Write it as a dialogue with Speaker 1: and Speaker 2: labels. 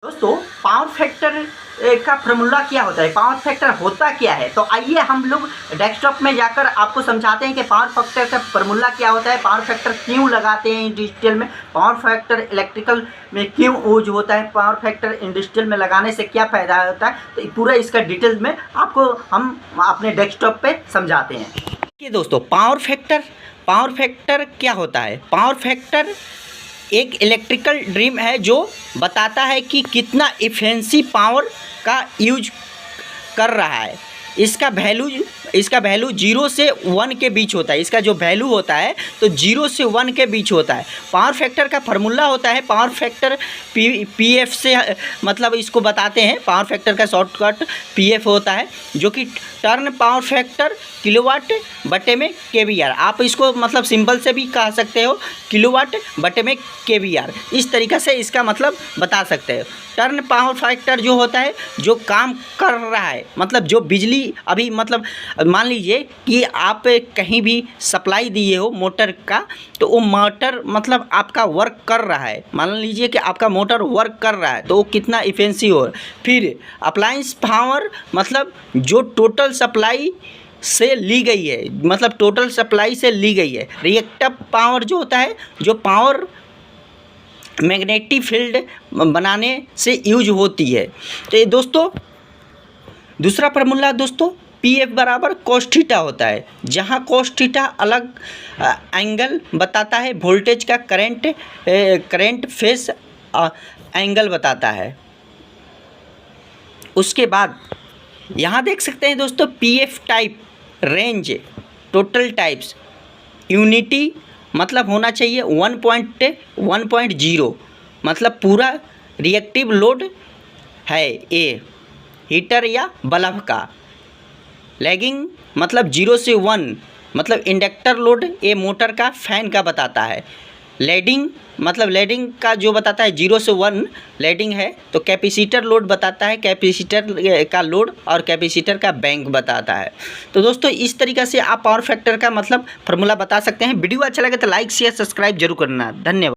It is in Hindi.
Speaker 1: दोस्तों पावर फैक्टर का फॉर्मूला क्या होता है, पावर फैक्टर होता क्या है। तो आइए हम लोग डेस्कटॉप में जाकर आपको समझाते हैं कि पावर फैक्टर का फॉर्मूला क्या होता है, पावर फैक्टर क्यों लगाते हैं डिजिटल में, पावर फैक्टर इलेक्ट्रिकल में क्यों यूज होता है, पावर फैक्टर इंडस्ट्रियल में लगाने से क्या फ़ायदा होता है। तो पूरा इसका डिटेल्स में आपको हम अपने डेस्कटॉप पर समझाते हैं कि दोस्तों पावर फैक्टर क्या होता है। पावर फैक्टर एक इलेक्ट्रिकल ड्रीम है जो बताता है कि कितना इफिशिएंसी पावर का यूज कर रहा है। इसका वैल्यू 0 से 1 के बीच होता है। इसका जो वैल्यू होता है तो 0 से 1 के बीच होता है। पावर फैक्टर का फार्मूला होता है, पावर फैक्टर पीएफ से मतलब इसको बताते हैं। पावर फैक्टर का शॉर्टकट पीएफ होता है जो कि टर्न पावर फैक्टर किलोवाट बटे में केवीआर। आप इसको मतलब सिंपल से भी कह सकते हो, किलोवाट बटे में केवीआर। इस तरीक़े से इसका मतलब बता सकते हो। टर्न पावर फैक्टर जो होता है जो काम कर रहा है, मतलब जो बिजली अभी मतलब मान लीजिए कि आप कहीं भी सप्लाई दिए हो मोटर का, तो वो मोटर मतलब आपका वर्क कर रहा है। मान लीजिए कि आपका मोटर वर्क कर रहा है तो वो कितना इफिशिएंसी हो। फिर अप्लायंस पावर मतलब जो टोटल सप्लाई से ली गई है, मतलब टोटल सप्लाई से ली गई है। रिएक्टिव पावर जो होता है जो पावर मैग्नेटिक फील्ड बनाने से यूज होती है। तो ये दोस्तों दूसरा फार्मूला दोस्तों पी एफ बराबर कॉस थीटा होता है, जहाँ कॉस थीटा अलग एंगल बताता है, वोल्टेज का करंट फेस एंगल बताता है। उसके बाद यहाँ देख सकते हैं दोस्तों P F type, range, total types, unity मतलब होना चाहिए 1.0 मतलब पूरा रिएक्टिव लोड है ए हीटर या बल्ब का। लैगिंग मतलब 0 से 1 मतलब इंडक्टर लोड ए मोटर का फैन का बताता है। लीडिंग मतलब लीडिंग का जो बताता है 0 से 1 लीडिंग है। तो कैपेसिटर लोड बताता है, कैपेसिटर का लोड और कैपेसिटर का बैंक बताता है। तो दोस्तों इस तरीक़े से आप पावर फैक्टर का मतलब फार्मूला बता सकते हैं। वीडियो अच्छा लगे तो लाइक शेयर सब्सक्राइब जरूर करना। धन्यवाद।